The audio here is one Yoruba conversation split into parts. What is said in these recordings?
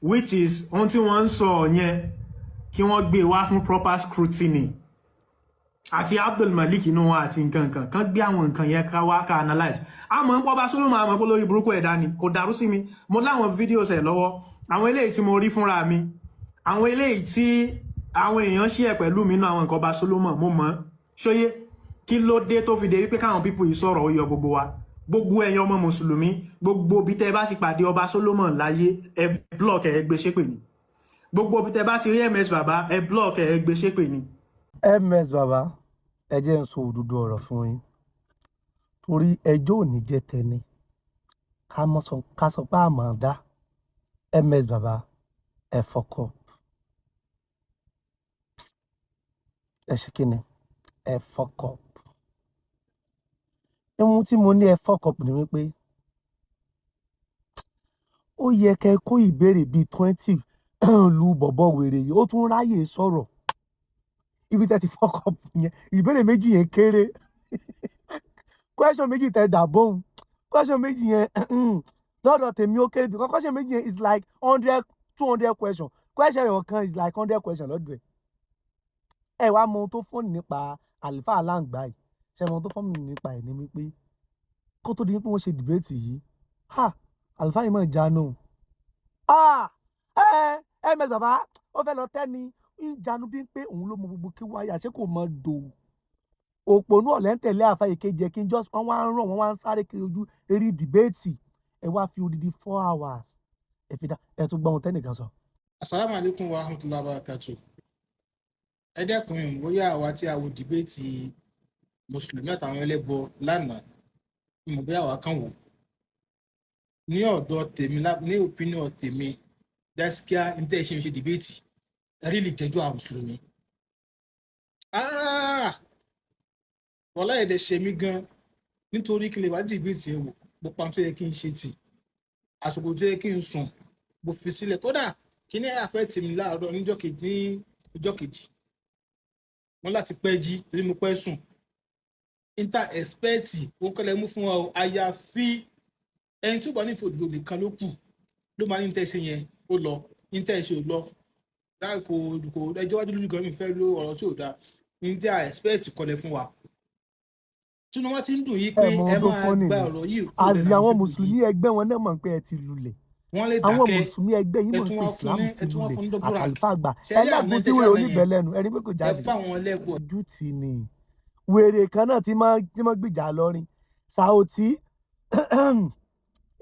which is ohun tí wọ́n ń sọ yẹn kí wọ́n gbé wá fún proper scrutiny àti Abdul Malik inú wọn àti nǹkan kan gbé àwọn nǹkan yẹn ká wá ká analyze àmọ́ ń pọ́ bá Solomon àmọ́ pé lórí burúkú ẹ̀dá ni kò dàrú sí mi mo láwọn videos ẹ̀ lọ́wọ́ àwọn eléyìí tí mo rí fúnra mi àwọn eléyìí tí àwọn èèyàn share pẹ̀lú mi náà àwọn nǹkan bá Solomon mo mọ̀ ṣóyé kí ló dé tó fi dé wípé káwọn people yìí sọ̀rọ̀ ó yọ gbogbo wa gbogbo ẹ̀yin ọmọ mùsùlùmí gbogbo bí tẹ́ bá ti pàdé ọba Solomon láyé ẹ block ẹ gbé ṣépè ni gbogbo bí tẹ́ bá ti rí MS Baba ẹ block ẹ gbé ṣépè ni. MS Baba ẹ jẹ́ n sọ òdodo ọ̀rọ̀ fún yín torí ẹjọ́ ò ní jẹ́ tẹni ká sọ pé àmọ́ dá MS Baba ẹ fọkọ ẹ ṣe kí ni ẹ fọkọ ohun tí mo ní ẹ fọkọ ni wípé ó yẹ kẹ́ kó ìbéèrè bíi 20 lu bọ̀bọ̀ wèrè yìí ó tún ráyè sọ̀rọ̀ ibi tẹ́ ti fọkọ yẹn ìbéèrè méjì yẹn kéré question méjì tẹ́ dà bóun question méjì yẹn lọ́dọ̀ tèmi ó kéré because question méjì yẹn is like 100-200 question yẹn kan is like 100 question lọ́dọ̀ ẹ̀ wá mọ ohun tó fọ́ọ̀nì nípa àlùfáà aláǹgbá yìí ṣe mọ ohun tó fọ́ọ̀nì nípa ẹ̀ ní wípé kó tó di wípé wọ́n ṣe dìbẹ́tì yìí àlùfáà yìí mọ̀ jánu MS Baba ó fẹ́ lọ tẹ́ni ìjánu bí pé òun ló mọ gbogbo kí wáyà ṣé kò mọ dò òpònú ọ̀lẹ́ ń tẹ̀lé àfa ìkejì kí n just wọ́n wá ń ràn wọ́n wá ń sáré kiri ojú eré dìbẹ́tì ẹ wá fi odidi 4 hours ẹ fi dá ẹ tún gbọ́ ohun tẹ́nìkan sọ. Assalamu alaikum wa rahmatullahi wa barakatuh. Ẹ dẹ́kun mi bóyá àwa tí a wo dìbẹ́tì mùsùlùmí àtàwọn ẹlẹ́bọ lánàá mo bí àwa kan wò ní ọ̀dọ̀ tèmi ní opinion tèmi dáṣíkíá ní tẹ́ ṣe dìbẹ́tì rí lè jẹ́jọ́ àwọn mùsùlùmí. Wọ́n láyé dẹ̀ ṣe mí gan nítorí kí lè wá dìbẹ́tì ẹ̀ wò mo pa tó yẹ kí n ṣe tì àsìkò tó yẹ kí n sùn mo fi sílẹ̀ kódà kí ní àfẹ́ tì mí láàárọ̀ níjọ́ kejì wọ́n láti pẹ́ jí rí mo pẹ́ sùn inter expect ó kọ́lẹ̀ mú fún ọ àyàfi ẹni tó bá ní ìfòdùdó nìkan ló kù ló máa ní ní tẹ́ṣe yẹn ó lọ ní tẹ́ṣe ò lọ kò ẹjọ́ wájú lójú gan mi fẹ́ ló ọ̀rọ̀ tí ò dáa ní tí a expect kọ́lẹ̀ fún wa tí wọ́n ti ń dùn yí pé ẹ máa gba ọ̀rọ̀ yìí kó lè àti àwọn mùsùlùmí ẹgbẹ́ wọn náà mọ̀ pé ẹ ti lulẹ̀ wọ́n lè àwọn dákẹ́ mùsùlùmí ẹgbẹ́ yìí mọ̀ pé ìsìlámù ti lulẹ̀ àtàlùfáà àgbà Ṣẹ̀rí ẹlẹ́gùn tí wèrè oníbẹ̀lẹ̀ nù ẹni pé kò ẹ jáde fáwọn ẹlẹ́gbọ̀n ojú tì ní wèrè kan náà tí mọ́ gbìjà lọ́rin Saoti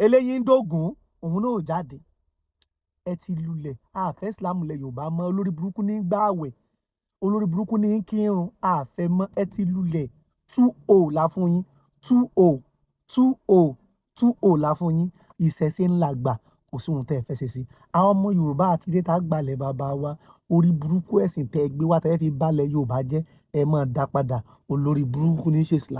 eléyìí ń dógùn òun náà ò jáde ẹ ti lulẹ̀ àfẹ́ ìsìlámù lẹ Yorùbá mọ́ olórí burúkú ní gbààwẹ̀ olórí burúkú ní kírun àfẹ́ mọ́ ẹ ti lulẹ̀ 2-0 la fún yín 2-0 la fún yín ìṣẹ̀ṣe ńlá gbà kò sí ohun tẹ́ ẹ fẹ́ ṣe sí àwọn ọmọ Yorùbá àti ilé tá a gbalẹ̀ bàbá wa orí burúkú ẹ̀sìn tẹ́ ẹ gbé wá tẹ́ ẹ fi balẹ̀ Yorùbá jẹ́ ẹ máa dá padà olórí burúkú ní ṣe Islam.